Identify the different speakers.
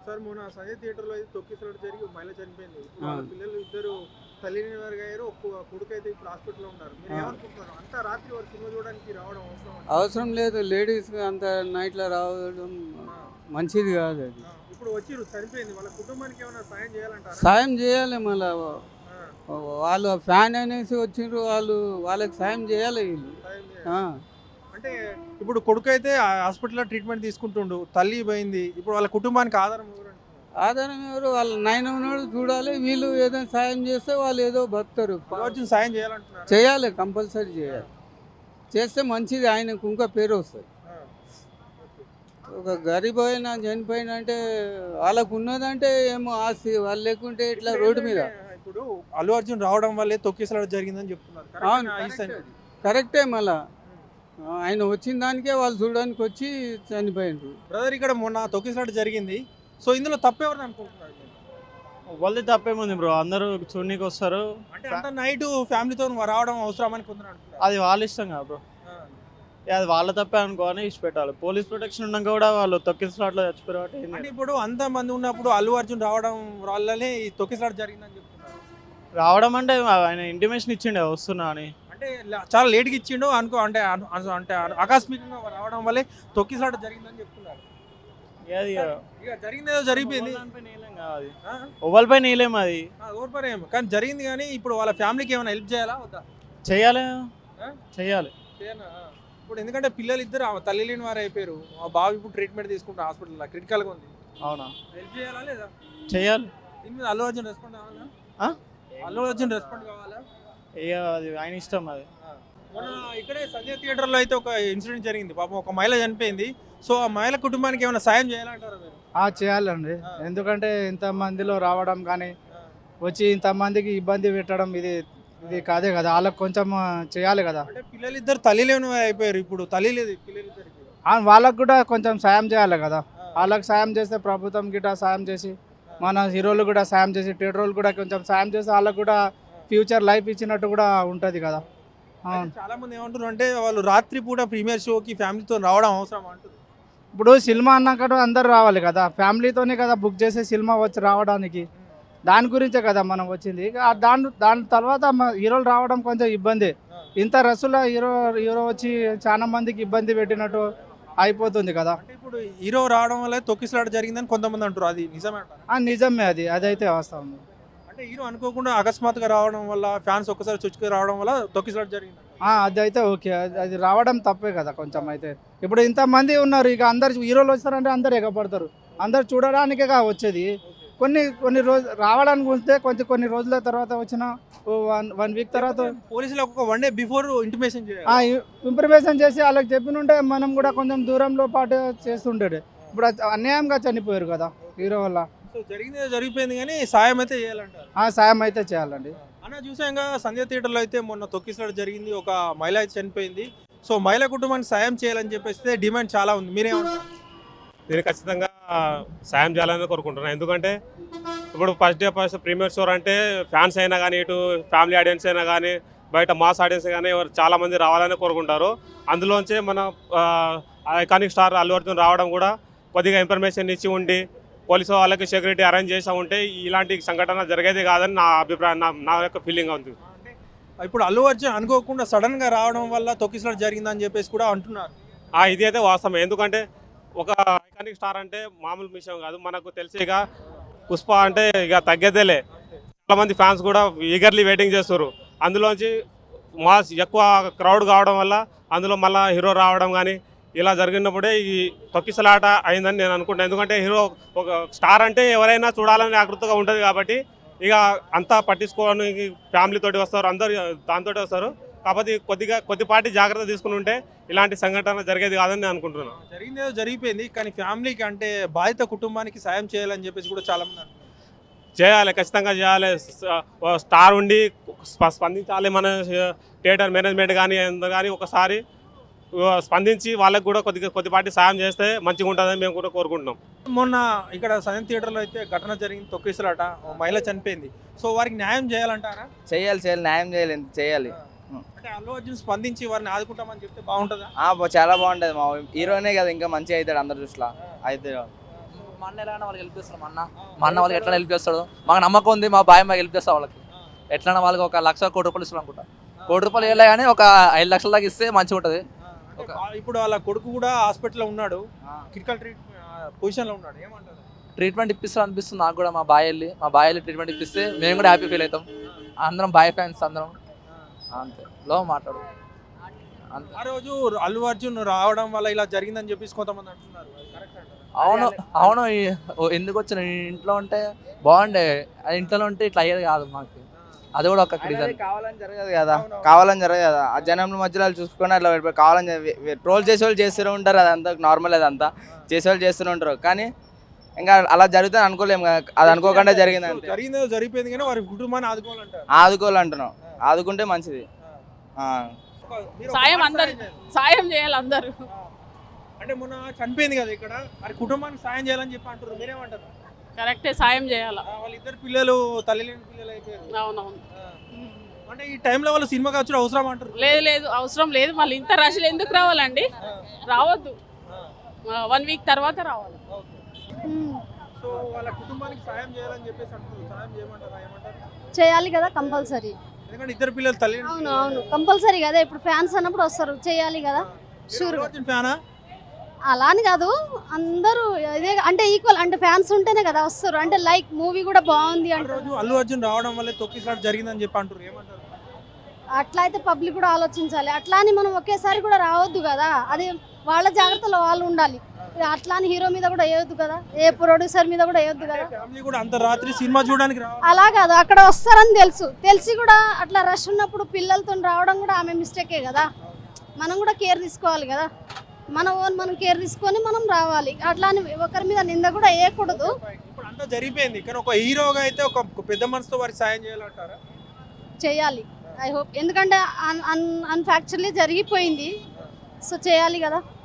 Speaker 1: Sir మొన్న సంజయ్ థియేటర్లో అయితే తొక్కిసలాట జరిగి ఒక మహిళ చనిపోయింది. ఇప్పుడు వాళ్ళ పిల్లలు ఇద్దరు తల్లిని వారు అయ్యారు. ఒక కొడుకు అయితే ఇప్పుడు హాస్పిటల్లో ఉన్నారు. మీరు ఏమనుకుంటున్నారు? అంత రాత్రి వారు సినిమా చూడడానికి రావడం
Speaker 2: అవసరం లేదు. లేడీస్ అంత నైట్లో రావడం మంచిది కాదు. అది
Speaker 1: ఇప్పుడు వచ్చి చనిపోయింది. వాళ్ళ కుటుంబానికి ఏమైనా సాయం చేయాలంటారా?
Speaker 2: సాయం చేయాలి. మళ్ళీ వాళ్ళు ఫ్యాన్ అనేసి వచ్చిండ్రు, వాళ్ళకి సాయం చేయాలి వీళ్ళు.
Speaker 1: అంటే ఇప్పుడు కొడుకు అయితే హాస్పిటల్లో ట్రీట్మెంట్ తీసుకుంటుండు, తల్లి పోయింది. ఇప్పుడు వాళ్ళ కుటుంబానికి
Speaker 2: ఆధారం ఎవరు? వాళ్ళ నాయన ఉన్నాడు చూడాలి. వీళ్ళు ఏదైనా సాయం చేస్తే వాళ్ళు ఏదో బతుకుతారు.
Speaker 1: సాయం చేయాలంటున్నారు.
Speaker 2: చేయాలి, కంపల్సరీ చేయాలి. చేస్తే మంచిది, ఆయనకు ఇంకా పేరు వస్తుంది. ఒక గరీబ్ అయినా చనిపోయినా అంటే వాళ్ళకు ఉన్నదంటే ఏమో ఆస్తి, వాళ్ళు లేకుంటే ఇట్లా రోడ్డు మీద.
Speaker 1: ఇప్పుడు అల్లు అర్జున్ రావడం వల్లే తొక్కిసలాట జరిగిందని చెప్తున్నారు.
Speaker 2: కరెక్టే. మళ్ళా ఆయన వచ్చిన దానికే వాళ్ళు చూడడానికి వచ్చి చనిపోయినారు.
Speaker 1: బ్రదర్, ఇక్కడ మొన్న తొక్కిసలాట జరిగింది. సో ఇందులో తప్పేవారు అనుకుంటున్నారు?
Speaker 3: వాళ్ళది తప్పేముంది బ్రో, అందరూ చూడనీకి వస్తారు.
Speaker 1: అంటే నైట్ ఫ్యామిలీతో రావడం అవసరం అని కొందరు అంటున్నారు.
Speaker 3: అది వాళ్ళ ఇష్టం కదా బ్రో, అది వాళ్ళ తప్పే అనుకోని ఇచ్చి పెట్టాలి. పోలీస్ ప్రొటెక్షన్ ఉన్నాక కూడా వాళ్ళు తొక్కిసలాట్లో చచ్చిపోయారు.
Speaker 1: అంటే ఇప్పుడు అంత మంది ఉన్నప్పుడు అల్లు అర్జున్ రావడం వల్లనే ఈ తొక్కిసలాట జరిగిందని చెప్తున్నారు.
Speaker 3: రావడం అంటే ఆయన ఇంటిమేషన్ ఇచ్చిండే వస్తున్నా అని.
Speaker 1: అంటే చాలా లేట్గా ఇచ్చిండు అనుకో, అంటే అంటే ఆకస్మికంగా రావడం వల్లే తొక్కిసలాట జరిగిందని చెప్తున్నారు. జరిగింది, ఏదో జరిగిపోయింది.
Speaker 3: ఎవరిపై నీలేము అది,
Speaker 1: కానీ జరిగింది. కానీ ఇప్పుడు వాళ్ళ ఫ్యామిలీకి ఏమైనా హెల్ప్ చేయాలా వద్దా?
Speaker 3: చెయ్యాలి చెయ్యాలి.
Speaker 1: ఇప్పుడు ఎందుకంటే పిల్లలు ఇద్దరు తల్లి లేని వారు అయిపోయారు. ఆ బాబు ఇప్పుడు ట్రీట్మెంట్ తీసుకుంటారు హాస్పిటల్లో, క్రిటికల్గా ఉంది.
Speaker 3: అవునా?
Speaker 1: హెల్ప్ చేయాలా లేదా?
Speaker 3: చెయ్యాలి.
Speaker 1: దీని మీద అల్లు అర్జున్ రెస్పాండ్ కావాలా? అల్లు అర్జున్ రెస్పాండ్ కావాలా?
Speaker 3: అది ఆయన ఇష్టం. అది
Speaker 1: మొన్న ఇక్కడే సంజయ్ థియేటర్లో అయితే ఒక ఇన్సిడెంట్ జరిగింది. పాపం ఒక మహిళ చనిపోయింది. సో ఆ మహిళ కుటుంబానికి ఏమైనా సాయం చేయాలంటారా మీరు?
Speaker 4: చేయాలండి. ఎందుకంటే ఇంతమందిలో రావడం కానీ వచ్చి ఇంతమందికి ఇబ్బంది పెట్టడం ఇది కాదే కదా. వాళ్ళకి కొంచెం చేయాలి కదా.
Speaker 1: అంటే పిల్లలు ఇద్దరు తల్లి లేని అయిపోయారు. ఇప్పుడు తల్లి లేదు పిల్లలిద్దరికి.
Speaker 4: వాళ్ళకు కూడా కొంచెం సాయం చేయాలి కదా. వాళ్ళకి సాయం చేస్తే ప్రభుత్వం గిట్ట సాయం చేసి, మన హీరోలు కూడా సాయం చేసి, థియేటర్లు కూడా కొంచెం సాయం చేసి వాళ్ళకు కూడా ఫ్యూచర్ లైఫ్ ఇచ్చినట్టు కూడా ఉంటుంది కదా.
Speaker 1: చాలా మంది ఏమంటారు అంటే వాళ్ళు రాత్రి పూట ప్రీమియర్ షోకి ఫ్యామిలీతో రావడం అవసరం అంటారు.
Speaker 4: ఇప్పుడు సినిమా అన్నాక అందరు రావాలి కదా, ఫ్యామిలీతోనే కదా బుక్ చేసే సినిమా వచ్చి రావడానికి. దాని గురించే కదా మనం వచ్చింది. దాని తర్వాత హీరోలు రావడం కొంచెం ఇబ్బంది. ఇంత రసులో హీరో వచ్చి చాలా మందికి ఇబ్బంది పెట్టినట్టు అయిపోతుంది కదా.
Speaker 1: ఇప్పుడు హీరో రావడం వల్ల తొక్కిసలాట జరిగిందని కొంతమంది అంటారు. అది నిజమే?
Speaker 4: నిజమే, అదైతే వాస్తవం.
Speaker 1: అంటే హీరో అనుకోకుండా అకస్మాత్తుగా రావడం వల్ల, ఫ్యాన్స్ ఒక్కసారి చుచ్చుకు రావడం వల్ల తొక్కిసలాట జరిగింది.
Speaker 4: అదైతే ఓకే, అది రావడం తప్పే కదా కొంచెం. అయితే ఇప్పుడు ఇంతమంది ఉన్నారు, ఇక అందరు హీరోలు వస్తారంటే అందరు ఎగపడతారు. అందరు చూడడానికే వచ్చేది. కొన్ని రోజులు రావడానికి వస్తే కొన్ని రోజుల తర్వాత వచ్చిన 1 వీక్ తర్వాత
Speaker 1: పోలీసులు ఒక 1 డే బిఫోర్
Speaker 4: ఇంప్రిమేషన్ చేసి వాళ్ళకి చెప్పినుంటే మనం కూడా కొంచెం దూరంలో పాటు చేస్తుండే. ఇప్పుడు అన్యాయంగా చనిపోయారు కదా హీరో వల్ల.
Speaker 1: జరిగిపోయింది కానీ సాయం అయితే చేయాలంటారు.
Speaker 4: సాయం అయితే చేయాలండి.
Speaker 1: అన్న చూసాంగా సంజయ్ థియేటర్లో అయితే మొన్న తొక్కిసలాట జరిగింది. ఒక మహిళ అయితే చనిపోయింది. సో మహిళ కుటుంబానికి సాయం చేయాలని చెప్పేస్తే డిమాండ్ చాలా ఉంది. మీరేమంటారు?
Speaker 5: నేను ఖచ్చితంగా సాయం చేయాలని కోరుకుంటున్నాను. ఎందుకంటే ఇప్పుడు ఫస్ట్ డే ప్రీమియర్ షో అంటే ఫ్యాన్స్ అయినా కానీ, ఇటు ఫ్యామిలీ ఆడియన్స్ అయినా కానీ, బయట మాస్ ఆడియన్స్ కానీ చాలామంది రావాలని కోరుకుంటారు. అందులోంచే మన ఐకానిక్ స్టార్ అల్లు అర్జున్ రావడం కూడా కొద్దిగా ఇన్ఫర్మేషన్ ఇచ్చి ఉండి పోలీసు వాళ్ళకి సెక్యూరిటీ అరేంజ్ చేసి ఉంటే ఇలాంటి సంఘటన జరిగేది కాదని నా అభిప్రాయం, నా యొక్క ఫీలింగ్ ఉంది.
Speaker 1: ఇప్పుడు అల్లు అర్జున్ అనుకోకుండా సడన్గా రావడం వల్ల తొక్కిసలాట జరిగిందని చెప్పేసి కూడా అంటున్నారు.
Speaker 5: ఇది అయితే వాస్తవం. ఎందుకంటే ఒక ఐకానిక్ స్టార్ అంటే మామూలు విషయం కాదు. మనకు తెలిసి ఇక పుష్ప అంటే ఇక తగ్గేదేలే. చాలామంది ఫ్యాన్స్ కూడా ఈగర్లీ వెయిటింగ్ చేస్తారు. అందులోంచి మాస్ ఎక్కువ క్రౌడ్ కావడం వల్ల అందులో మళ్ళీ హీరో రావడం కానీ ఇలా జరిగినప్పుడే ఈ తొక్కిసలాట అయిందని నేను అనుకుంటాను. ఎందుకంటే హీరో ఒక స్టార్ అంటే ఎవరైనా చూడాలని ఆకృతిగా ఉంటుంది కాబట్టి ఇక అంతా పట్టించుకోని ఫ్యామిలీతోటి వస్తారు, అందరు దాంతో వస్తారు. కాకపోతే కొద్దిపాటి జాగ్రత్త తీసుకుని ఉంటే ఇలాంటి సంఘటన జరిగేది కాదని నేను అనుకుంటున్నాను.
Speaker 1: జరిగిందేదో జరిగిపోయింది కానీ ఫ్యామిలీకి అంటే బాధిత కుటుంబానికి సాయం చేయాలని చెప్పేసి కూడా చాలా మంది
Speaker 5: చేయాలి, ఖచ్చితంగా చేయాలి. స్టార్ ఉండి స్పందించాలి. మన థియేటర్ మేనేజ్మెంట్ కానీ ఎంత కానీ ఒకసారి స్పందించి వాళ్ళకు కూడా కొద్దిపాటి సాయం చేస్తే మంచిగా ఉంటుందని మేము కూడా కోరుకుంటున్నాం.
Speaker 1: మొన్న ఇక్కడ సంజయ్ థియేటర్లో అయితే ఘటన జరిగింది, తొక్కిసలాట, మహిళ చనిపోయింది. సో వారికి న్యాయం చేయాలంటారా?
Speaker 6: చేయాలి, న్యాయం చేయాలి.
Speaker 1: అంటే అల్లు అర్జున్ స్పందించి వారిని ఆదుకుంటామని చెప్తే బాగుంటుందా?
Speaker 6: చాలా బాగుంటుంది. మా హీరోనే కదా, ఇంకా మంచిగా అవుతాడు అందరు చూసిలా అయితే.
Speaker 7: మా అన్న ఎలా వాళ్ళకి హెల్ప్ చేస్తాడు. మా అన్న వాళ్ళకి ఎట్లా హెల్ప్ చేస్తాడు, మాకు నమ్మకం ఉంది. మా బాయ్ మాకు హెల్ప్ చేస్తాడు. వాళ్ళకి ఎట్లా వాళ్ళకి 1,00,00,000 కోటి రూపాయలు ఇస్తాడు అనుకుంటా. 1 కోటి రూపాయలు ఇవ్వలే కానీ ఒక 5 లక్షల దాకా ఇస్తే మంచిగా ఉంటుంది.
Speaker 1: ఇప్పుడు వాళ్ళ కొడుకు కూడా హాస్పిటల్లో ఉన్నాడు, క్రిటికల్ పొజిషన్లో ఉన్నాడు, ఏమంటారు?
Speaker 7: ట్రీట్మెంట్ ఇప్పిస్తాడు అనిపిస్తుంది నాకు కూడా. మా బాయ్ వెళ్ళి ట్రీట్మెంట్ ఇప్పిస్తే మేము కూడా హ్యాపీ ఫీల్ అవుతాం. అందరం బాయ్ ఫ్యాన్స్ అందరం అంతే. లో మాట్లాడు అంతే.
Speaker 1: ఆ రోజు అల్లు అర్జున్ రావడం వల్ల ఇలా జరిగిందని చెప్పేసి కొంతమంది అంటున్నారు, అది కరెక్ట్ అంటారా?
Speaker 7: అవును ఎందుకు వచ్చిన ఇంట్లో ఉంటే బాగుండే, అది ఇంట్లో ఉంటే ఇట్లా అయ్యేది కాదు మాకు. అది కూడా ఒక రీజన్.
Speaker 6: కావాలని జరగదు కదా, కావాలని జరగదు కదా. ఆ జనం మధ్యలో చూసుకొని అట్లా కావాలని ట్రోల్ చేసే వాళ్ళు చేస్తూనే ఉంటారు. అదంతా నార్మల్, అదంతా చేసేవాళ్ళు చేస్తూనే ఉంటారు. కానీ ఇంకా అలా జరుగుతుంది అనుకోలేము కదా, అది అనుకోకుండా జరిగింది అంతే.
Speaker 1: జరిగిందో జరిగిపోయింది కానీ వారి కుటుంబాన్ని ఆదుకోవాలంటారు.
Speaker 6: ఆదుకోవాలంటున్నాం, ఆదుకుంటే మంచిది.
Speaker 1: మీరు
Speaker 8: సాయం
Speaker 1: ఒక
Speaker 8: అందరు
Speaker 1: చేయాలి.
Speaker 8: సాయం చేయాలి అందరూ.
Speaker 1: అంటే మొన్న చనిపోయింది కదా ఇక్కడ, మరి కుటుంబానికి సాయం చేయాలని చెప్పి అంటారు, మీరేమంటారు?
Speaker 8: కరెక్టే, సాయం చేయాలి.
Speaker 1: వాళ్ళిద్దరు పిల్లలు తల్లి లేని పిల్లలు అయిపోయారు.
Speaker 8: అవునవును.
Speaker 1: అంటే ఈ టైంలో వాళ్ళు సినిమాకి వచ్చి అవసరం అంటారు.
Speaker 8: లేదు అవసరం లేదు. మళ్ళీ ఇంత రష్లు ఎందుకు రావాలండి? రావద్దు, 1 వీక్ తర్వాత రావాలి.
Speaker 1: సో వాళ్ళ కుటుంబానికి సాయం చేయాలని చెప్పేసి అంటారు, సాయం చేయమంటారా, ఏమంటారు?
Speaker 9: చేయాలి కదా కంపల్సరీ.
Speaker 1: ఎందుకంటే ఇద్దరు పిల్లలు తల్లి లేని
Speaker 9: అవును అవును కంపల్సరీ కదా. ఇప్పుడు ఫ్యాన్స్ అన్నప్పుడు వస్తారు, చేయాలి కదా. షూర్
Speaker 1: ఫ్యానా?
Speaker 9: అలా అని కాదు, అందరూ ఇదే అంటే ఈక్వల్, అంటే ఫ్యాన్స్ ఉంటేనే కదా వస్తారు. అంటే లైక్ మూవీ కూడా బాగుంది
Speaker 1: ఆ
Speaker 9: అంటారు.
Speaker 1: రోజు అల్లు అర్జున్ రావడం వల్లే తొక్కిసలాట జరిగిందని చెప్పి అంటారు, ఏమంటారు?
Speaker 9: అట్లా అయితే పబ్లిక్ కూడా ఆలోచించాలి. అట్లా అని మనం ఒకేసారి కూడా రావద్దు కదా, అది వాళ్ళ జాగ్రత్తలో వాళ్ళు ఉండాలి. అట్లా అని హీరో మీద కూడా వేయొద్దు కదా, ఏ ప్రొడ్యూసర్ మీద కూడా వేయొద్దు కదా.
Speaker 1: ఫ్యామిలీ కూడా అంత రాత్రి సినిమా చూడడానికి రావాలి.
Speaker 9: అలా కాదు, అక్కడ వస్తారని తెలిసి కూడా అట్లా రష్ ఉన్నప్పుడు పిల్లలతో రావడం కూడా ఆమె మిస్టేకే కదా. మనం కూడా కేర్ తీసుకోవాలి కదా, మనం కేర్ తీసుకొని మనం రావాలి. అట్లా అని ఒకరి మీద నింద కూడా వేయకూడదు.
Speaker 1: ఇప్పుడు అంతా జరిగిపోయింది కానీ ఒక హీరోగా అయితే ఒక పెద్ద మనసుతో వారికి సాయం చేయాలంటారా?
Speaker 9: చేయాలి, ఐ హోప్. ఎందుకంటే అన్ఫ్యాక్చువల్లీ జరిగిపోయింది, సో చేయాలి కదా.